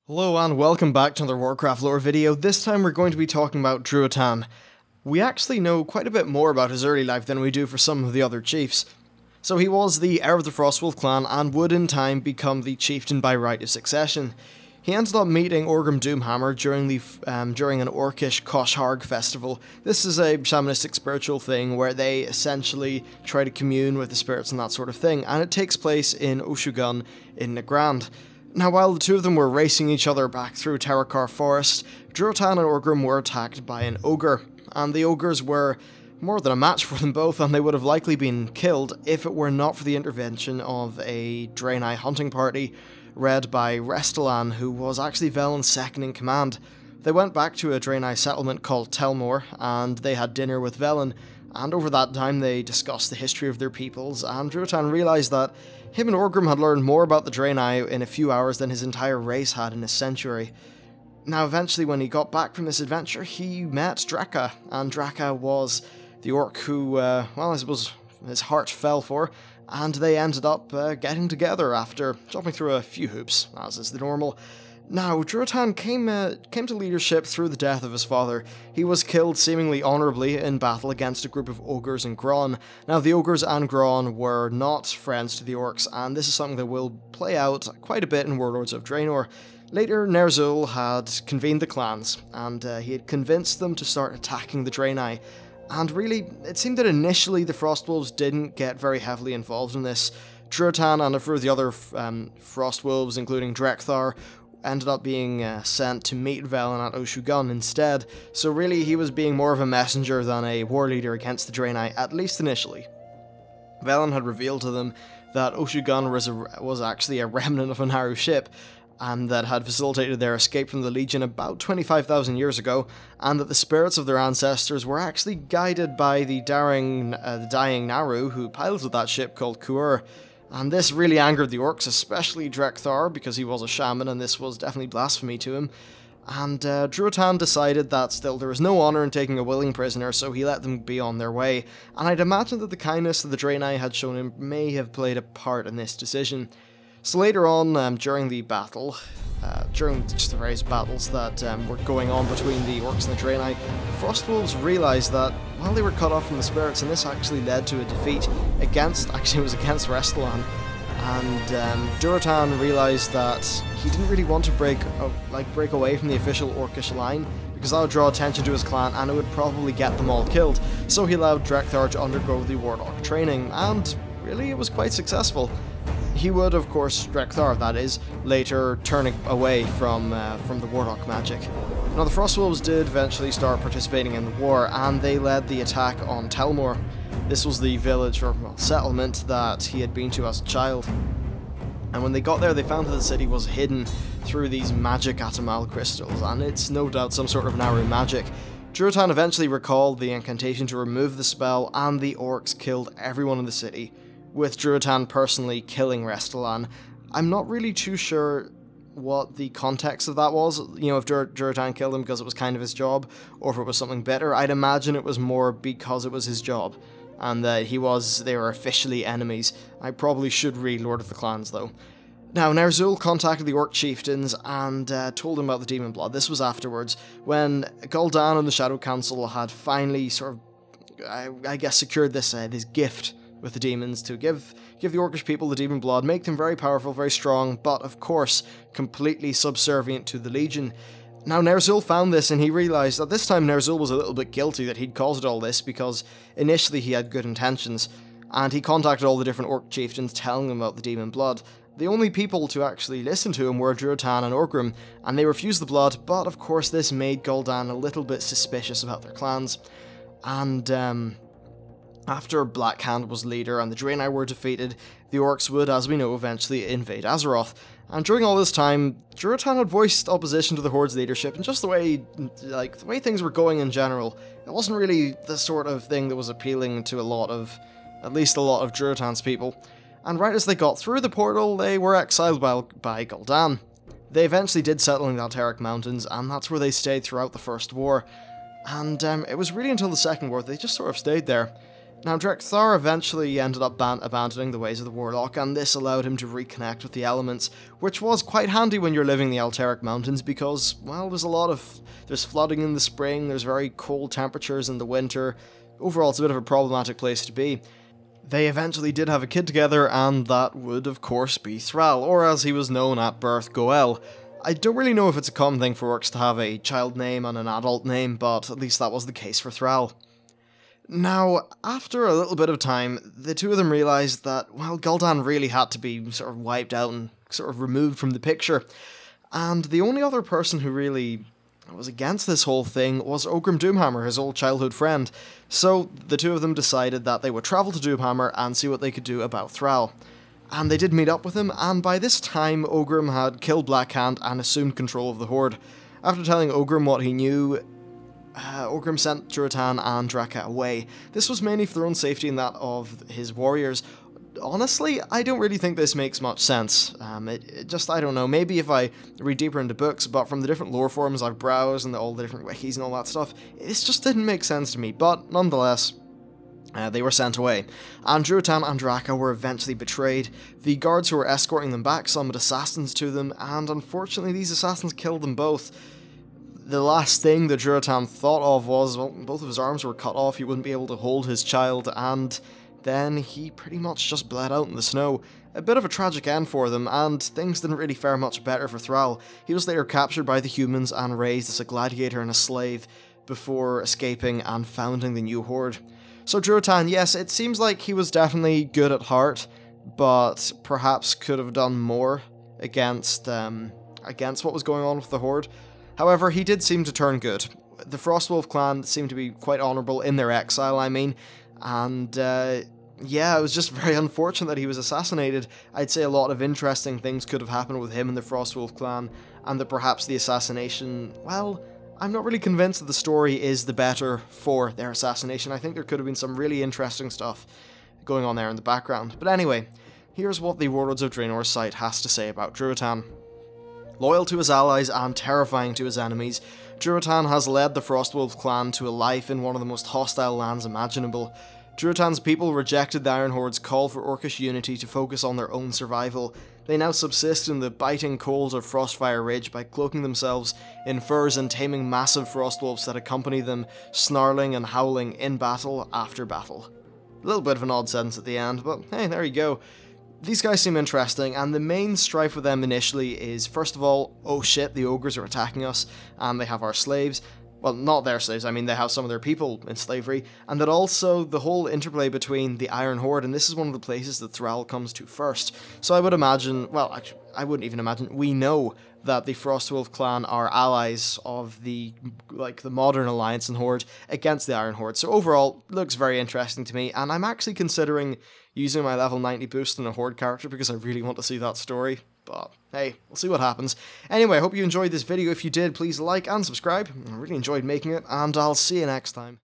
Hello and welcome back to another Warcraft lore video. This time we're going to be talking about Durotan. We actually know quite a bit more about his early life than we do for some of the other chiefs. So he was the heir of the Frostwold Clan and would in time become the chieftain by right of succession. He ended up meeting Orgrim Doomhammer during an Orcish Kosh'harg festival. This is a shamanistic spiritual thing where they essentially try to commune with the spirits and that sort of thing, and it takes place in Oshu'gun in Nagrand. Now, while the two of them were racing each other back through Terokkar Forest, Durotan and Orgrim were attacked by an ogre, and the ogres were more than a match for them both, and they would have likely been killed if it were not for the intervention of a Draenei hunting party, led by Restalan, who was actually Velen's second in command. They went back to a Draenei settlement called Telmor, and they had dinner with Velen, and over that time they discussed the history of their peoples, and Durotan realised that him and Orgrim had learned more about the Draenei in a few hours than his entire race had in a century. Now eventually when he got back from this adventure, he met Draka, and Draka was the orc who, well, I suppose his heart fell for, and they ended up getting together after jumping through a few hoops, as is the normal. Now, Durotan came to leadership through the death of his father. He was killed seemingly honourably in battle against a group of ogres and Graan. Now, the ogres and Graan were not friends to the orcs, and this is something that will play out quite a bit in Warlords of Draenor. Later, Ner'zhul had convened the clans, and he had convinced them to start attacking the Draenei. And really, it seemed that initially the Frostwolves didn't get very heavily involved in this. Durotan and a few of the other Frostwolves, including Drekthar, ended up being sent to meet Velen at Oshu'gun instead, so really he was being more of a messenger than a war leader against the Draenei, at least initially. Velen had revealed to them that Oshu'gun was actually a remnant of a Naru ship, and that had facilitated their escape from the Legion about 25,000 years ago, and that the spirits of their ancestors were actually guided by the dying Naru who piloted that ship called Kuur. And this really angered the orcs, especially Drekthar, because he was a shaman and this was definitely blasphemy to him. And Durotan decided that still there was no honour in taking a willing prisoner, so he let them be on their way. And I'd imagine that the kindness that the Draenei had shown him may have played a part in this decision. So later on, during the battle, during just the various battles that were going on between the orcs and the Draenei, the Frostwolves realised that while they were cut off from the spirits, and this actually led to a defeat against Restalan, and Durotan realised that he didn't really want to break away from the official orcish line, because that would draw attention to his clan and it would probably get them all killed, so he allowed Drekthar to undergo the Warlock training, and really it was quite successful. He would, of course, Drekthar, that is, later turning away from the Warlock magic. Now, the Frostwolves did eventually start participating in the war, and they led the attack on Telmor. This was the village, or well, settlement, that he had been to as a child. And when they got there, they found that the city was hidden through these magic Atamal crystals, and it's no doubt some sort of Naru magic. Durotan eventually recalled the incantation to remove the spell, and the orcs killed everyone in the city, with Durotan personally killing Restalan. I'm not really too sure what the context of that was, you know, if Durotan killed him because it was kind of his job, or if it was something better. I'd imagine it was more because it was his job, and that they were officially enemies. I probably should read Lord of the Clans, though. Now, Ner'zhul contacted the Orc chieftains and told them about the Demon Blood. This was afterwards, when Gul'dan and the Shadow Council had finally sort of, I guess, secured this gift with the demons to give the Orcish people the Demon Blood, make them very powerful, very strong, but of course completely subservient to the Legion. Now Ner'zhul found this, and he realised that this time Ner'zhul was a little bit guilty that he'd caused all this, because initially he had good intentions, and he contacted all the different Orc chieftains telling them about the Demon Blood. The only people to actually listen to him were Durotan and Orgrim, and they refused the blood, but of course this made Gul'dan a little bit suspicious about their clans. And after Black Hand was leader and the Draenei were defeated, the orcs would, as we know, eventually invade Azeroth. And during all this time, Durotan had voiced opposition to the Horde's leadership, and just the way things were going in general, it wasn't really the sort of thing that was appealing to at least a lot of Durotan's people. And right as they got through the portal, they were exiled by Gul'dan. They eventually did settle in the Alterac Mountains, and that's where they stayed throughout the First War. And it was really until the Second War they just sort of stayed there. Now, Drekthar eventually ended up abandoning the ways of the Warlock, and this allowed him to reconnect with the elements, which was quite handy when you're living in the Alterac Mountains because, well, there's flooding in the spring, there's very cold temperatures in the winter. Overall, it's a bit of a problematic place to be. They eventually did have a kid together, and that would, of course, be Thrall, or as he was known at birth, Goel. I don't really know if it's a common thing for orcs to have a child name and an adult name, but at least that was the case for Thrall. Now, after a little bit of time, the two of them realised that, well, Gul'dan really had to be sort of wiped out and sort of removed from the picture, and the only other person who really was against this whole thing was Ogrim Doomhammer, his old childhood friend, so the two of them decided that they would travel to Doomhammer and see what they could do about Thrall. And they did meet up with him, and by this time Ogrim had killed Blackhand and assumed control of the Horde. After telling Ogrim what he knew, Ogrim sent Durotan and Draka away. This was mainly for their own safety and that of his warriors. Honestly, I don't really think this makes much sense. It just, I don't know, maybe if I read deeper into books, but from the different lore forums I've browsed and all the different wikis and all that stuff, this just didn't make sense to me, but nonetheless, they were sent away. And Durotan and Draka were eventually betrayed. The guards who were escorting them back summoned assassins to them, and unfortunately these assassins killed them both. The last thing that Durotan thought of was, well, both of his arms were cut off, he wouldn't be able to hold his child, and then he pretty much just bled out in the snow. A bit of a tragic end for them, and things didn't really fare much better for Thrall. He was later captured by the humans and raised as a gladiator and a slave, before escaping and founding the new Horde. So Durotan, yes, it seems like he was definitely good at heart, but perhaps could have done more against what was going on with the Horde. However, he did seem to turn good. The Frostwolf Clan seemed to be quite honourable in their exile, and yeah, it was just very unfortunate that he was assassinated. I'd say a lot of interesting things could have happened with him and the Frostwolf Clan, and that perhaps the assassination, well, I'm not really convinced that the story is the better for their assassination. I think there could have been some really interesting stuff going on there in the background. But anyway, here's what the Warlords of Draenor site has to say about Durotan. Loyal to his allies and terrifying to his enemies, Durotan has led the Frostwolf clan to a life in one of the most hostile lands imaginable. Durotan's people rejected the Iron Horde's call for Orcish unity to focus on their own survival. They now subsist in the biting cold of Frostfire Ridge by cloaking themselves in furs and taming massive frostwolves that accompany them, snarling and howling in battle after battle. A little bit of an odd sentence at the end, but hey, there you go. These guys seem interesting, and the main strife with them initially is, first of all, oh shit, the ogres are attacking us, and they have our slaves. Well, not their slaves, I mean they have some of their people in slavery, and that also the whole interplay between the Iron Horde, and this is one of the places that Thrall comes to first. So I would imagine, well, actually, I wouldn't even imagine, we know that the Frostwolf clan are allies of the modern alliance and Horde against the Iron Horde. So overall, looks very interesting to me, and I'm actually considering using my level 90 boost in a Horde character because I really want to see that story. But hey, we'll see what happens. Anyway, I hope you enjoyed this video. If you did, please like and subscribe. I really enjoyed making it, and I'll see you next time.